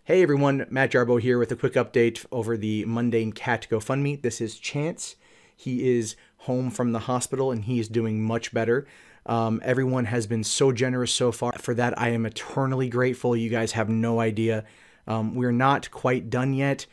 Hey everyone, Matt Jarbo here with a quick update over the Mundane Cat GoFundMe. This is Chance. He is home from the hospital and he is doing much better. Everyone has been so generous so far. For that, I am eternally grateful. You guys have no idea. We're not quite done yet.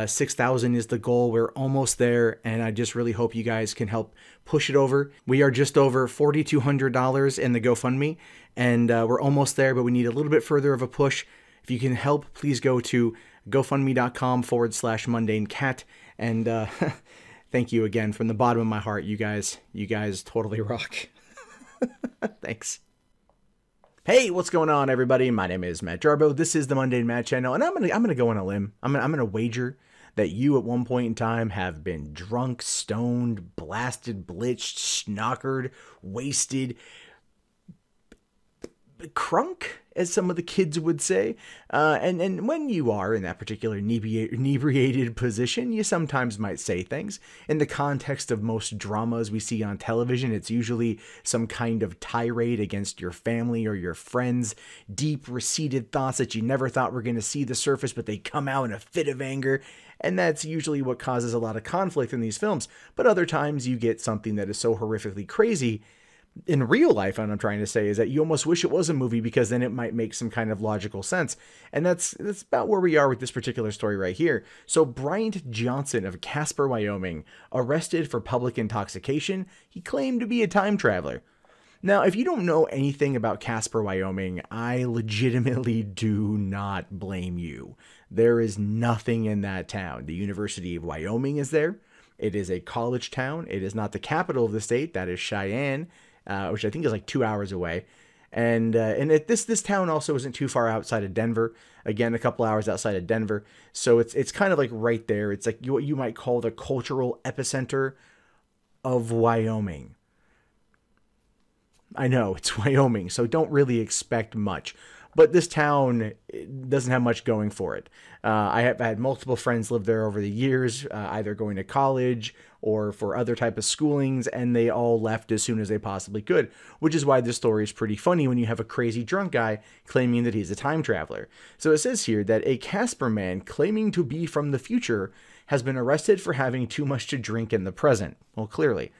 6,000 is the goal. We're almost there, and I just really hope you guys can help push it over. We are just over $4,200 in the GoFundMe, and we're almost there, but we need a little bit further of a push. If you can help, please go to gofundme.com/MundaneCat, and thank you again from the bottom of my heart. You guys totally rock. Thanks. Hey, what's going on, everybody? My name is Matt Jarbo. This is the Mundane Matt channel, and I'm gonna go on a limb. I'm gonna wager that you at one point in time have been drunk, stoned, blasted, blitched, snockered, wasted, crunk, as some of the kids would say. And when you are in that particular inebriated position, you sometimes might say things. In the context of most dramas we see on television, it's usually some kind of tirade against your family or your friends, deep receipted thoughts that you never thought were going to see the surface, but they come out in a fit of anger. And that's usually what causes a lot of conflict in these films. But other times you get something that is so horrifically crazy in real life, what I'm trying to say is that you almost wish it was a movie, because then it might make some kind of logical sense. And that's about where we are with this particular story right here. So Bryant Johnson of Casper, Wyoming, arrested for public intoxication. He claimed to be a time traveler. Now, if you don't know anything about Casper, Wyoming, I legitimately do not blame you. There is nothing in that town. The University of Wyoming is there. It is a college town. It is not the capital of the state. That is Cheyenne, which I think is like 2 hours away. And this town also isn't too far outside of Denver. Again, a couple hours outside of Denver. So it's kind of like right there. It's like what you might call the cultural epicenter of Wyoming. I know, it's Wyoming, so don't really expect much. But this town doesn't have much going for it. I have had multiple friends live there over the years, either going to college or for other type of schoolings, and they all left as soon as they possibly could, which is why this story is pretty funny when you have a crazy drunk guy claiming that he's a time traveler. So it says here that a Casper man claiming to be from the future has been arrested for having too much to drink in the present. Well, clearly.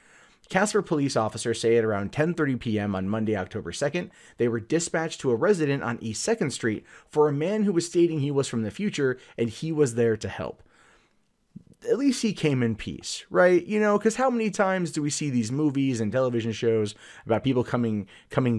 Casper police officers say at around 10:30 p.m. on Monday, October 2nd, they were dispatched to a resident on East 2nd Street for a man who was stating he was from the future and he was there to help. At least he came in peace, right? You know, because how many times do we see these movies and television shows about people coming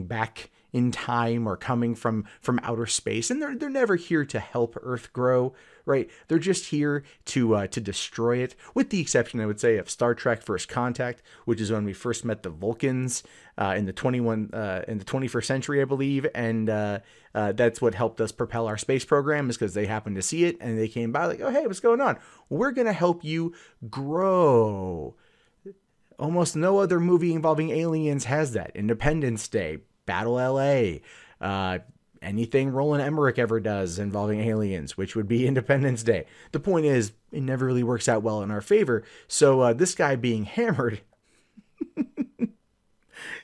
back in time or coming from outer space, and they're never here to help Earth grow, right? They're just here to destroy it, with the exception, I would say, of Star Trek First Contact, which is when we first met the Vulcans in the 21st century, I believe, and that's what helped us propel our space program, is because they happened to see it and they came by like, oh hey, what's going on? We're gonna help you grow. Almost no other movie involving aliens has that. Independence Day, Battle LA, anything Roland Emmerich ever does involving aliens, which would be Independence Day. The point is, it never really works out well in our favor. So this guy being hammered,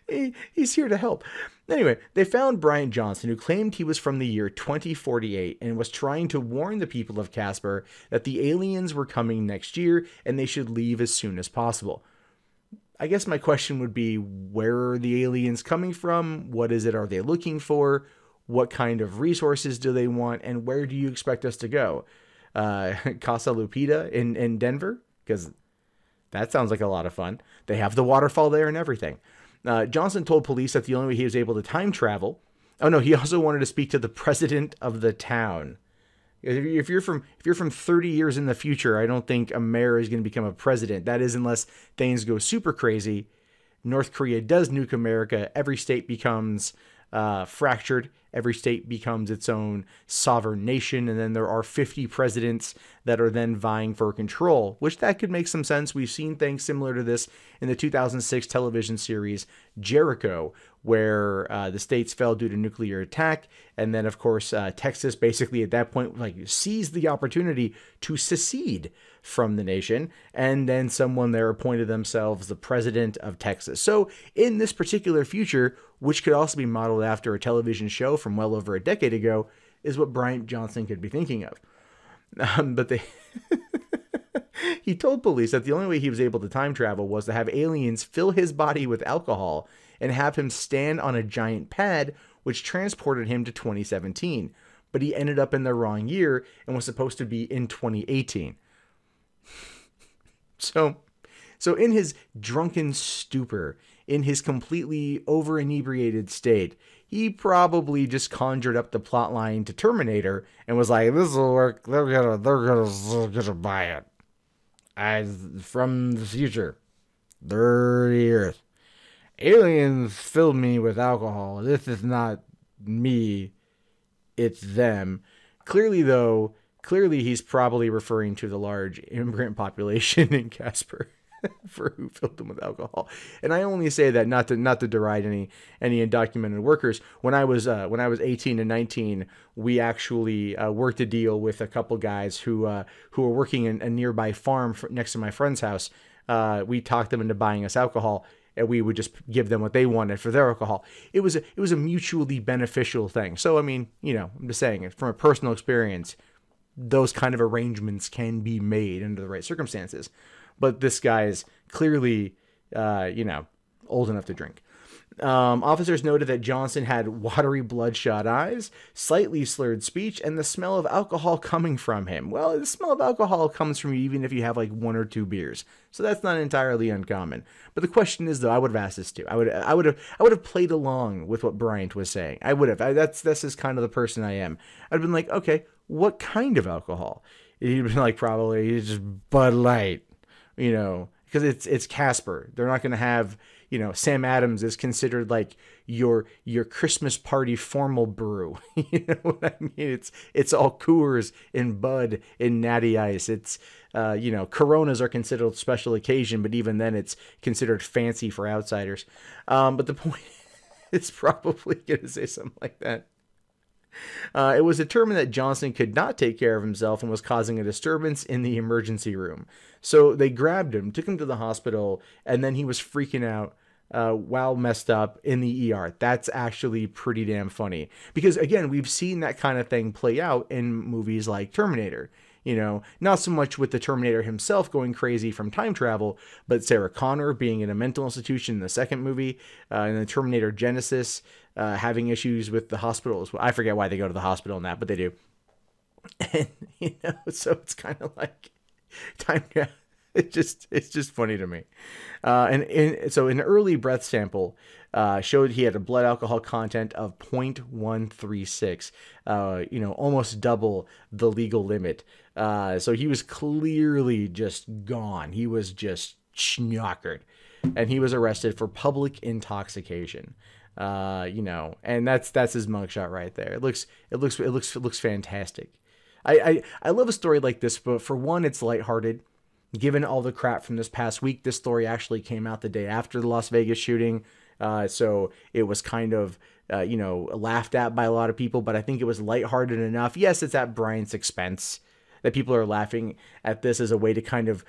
he's here to help. Anyway, they found Bryant Johnson, who claimed he was from the year 2048 and was trying to warn the people of Casper that the aliens were coming next year and they should leave as soon as possible. I guess my question would be, where are the aliens coming from? What is it are they looking for? What kind of resources do they want? And where do you expect us to go? Casa Lupita in Denver? Because that sounds like a lot of fun. They have the waterfall there and everything. Johnson told police that the only way he was able to time travel... Oh no, he also wanted to speak to the president of the town. If you're from 30 years in the future, I don't think a mayor is going to become a president. That is, unless things go super crazy. North Korea does nuke America. Every state becomes fractured. Every state becomes its own sovereign nation. And then there are 50 presidents that are then vying for control, which that could make some sense. We've seen things similar to this in the 2006 television series Jericho, where the states fell due to nuclear attack. And then, of course, Texas basically at that point seized the opportunity to secede from the nation. And then someone there appointed themselves the president of Texas. So in this particular future, which could also be modeled after a television show from well over a decade ago, is what Bryant Johnson could be thinking of. But he told police that the only way he was able to time travel was to have aliens fill his body with alcohol and have him stand on a giant pad, which transported him to 2017. But he ended up in the wrong year and was supposed to be in 2018. So in his drunken stupor, in his completely over-inebriated state, he probably just conjured up the plot line to Terminator and was like, "This will work. They're gonna buy it. From the future, 30 years. Aliens filled me with alcohol. This is not me. It's them." Clearly he's probably referring to the large immigrant population in Casper for who filled them with alcohol. And I only say that not to deride any undocumented workers. When I was 18 and 19, we actually worked a deal with a couple guys who were working in a nearby farm next to my friend's house. We talked them into buying us alcohol, and we would just give them what they wanted for their alcohol. It was a mutually beneficial thing. So I mean, I'm just saying, from a personal experience, those kind of arrangements can be made under the right circumstances. But this guy is clearly, old enough to drink. Officers noted that Johnson had watery, bloodshot eyes, slightly slurred speech, and the smell of alcohol coming from him. Well, the smell of alcohol comes from you even if you have like 1 or 2 beers, so that's not entirely uncommon. But the question is, though, I would have asked this too. I would have played along with what Bryant was saying. I would have. That's just kind of the person I am. I'd have been like, okay, what kind of alcohol? He'd been like, probably just Bud Light. Because it's Casper. They're not going to have, Sam Adams is considered like your Christmas party formal brew. You know what I mean? It's all Coors and Bud and Natty Ice. It's, Coronas are considered special occasion, but even then it's considered fancy for outsiders. But the point is probably going to say something like that. It was determined that Johnson could not take care of himself and was causing a disturbance in the emergency room. So they grabbed him, took him to the hospital, and then he was freaking out while messed up in the ER. That's actually pretty damn funny. Because, again, we've seen that kind of thing play out in movies like Terminator. Not so much with the Terminator himself going crazy from time travel, but Sarah Connor being in a mental institution in the second movie, in the Terminator Genesis, having issues with the hospitals. I forget why they go to the hospital in that, but they do. And, so it's kind of like time travel. It's just funny to me. So an early breath sample showed he had a blood alcohol content of 0.136, almost double the legal limit. So he was clearly just gone. He was just schnockered, and he was arrested for public intoxication. And that's his mugshot right there. It looks fantastic. I love a story like this, but for one, it's lighthearted. Given all the crap from this past week, this story actually came out the day after the Las Vegas shooting. So it was kind of, laughed at by a lot of people, but I think it was lighthearted enough. Yes, it's at Bryant's expense that people are laughing at this as a way to kind of,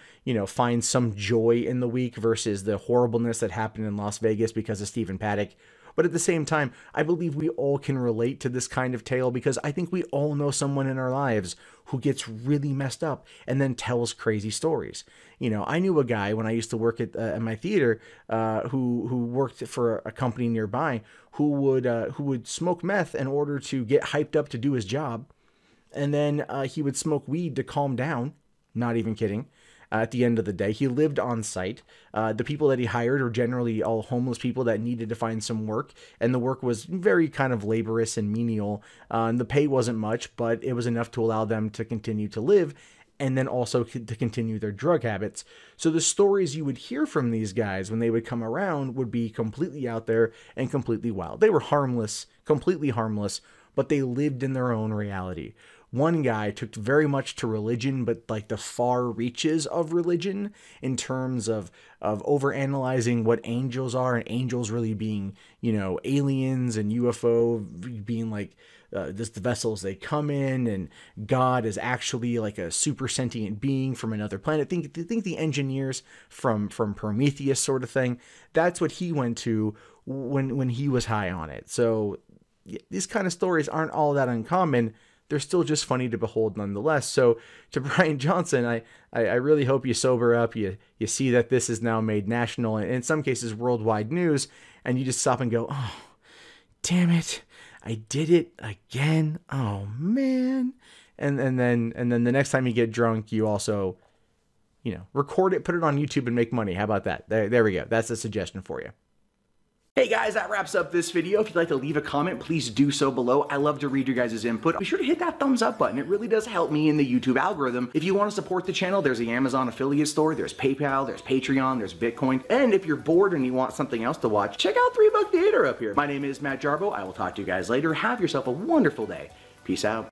find some joy in the week versus the horribleness that happened in Las Vegas because of Stephen Paddock. But at the same time, I believe we all can relate to this kind of tale because I think we all know someone in our lives who gets really messed up and then tells crazy stories. I knew a guy when I used to work at my theater who worked for a company nearby who would smoke meth in order to get hyped up to do his job. And then he would smoke weed to calm down. Not even kidding. At the end of the day, he lived on site. The people that he hired were generally all homeless people that needed to find some work, and the work was very kind of laborious and menial. And the pay wasn't much, but it was enough to allow them to continue to live and then also to continue their drug habits. So the stories you would hear from these guys when they would come around would be completely out there and completely wild. They were harmless, completely harmless, but they lived in their own reality. One guy took very much to religion, but like the far reaches of religion in terms of overanalyzing what angels are, and angels really being, aliens, and UFO being like just the vessels they come in, and God is actually like a super sentient being from another planet. Think the engineers from Prometheus sort of thing. That's what he went to when he was high on it. So these kind of stories aren't all that uncommon. They're still just funny to behold nonetheless. So to Bryant Johnson, I really hope you sober up. You see that this is now made national and in some cases worldwide news, and you just stop and go, oh, damn it, I did it again. Oh man. And then the next time you get drunk, you also, record it, put it on YouTube and make money. How about that? There we go. That's a suggestion for you. Hey guys, that wraps up this video. If you'd like to leave a comment, please do so below. I love to read your guys' input. Be sure to hit that thumbs up button. It really does help me in the YouTube algorithm. If you want to support the channel, there's the Amazon affiliate store, there's PayPal, there's Patreon, there's Bitcoin. And if you're bored and you want something else to watch, check out 3 Buck Theater up here. My name is Matt Jarbo. I will talk to you guys later. Have yourself a wonderful day. Peace out.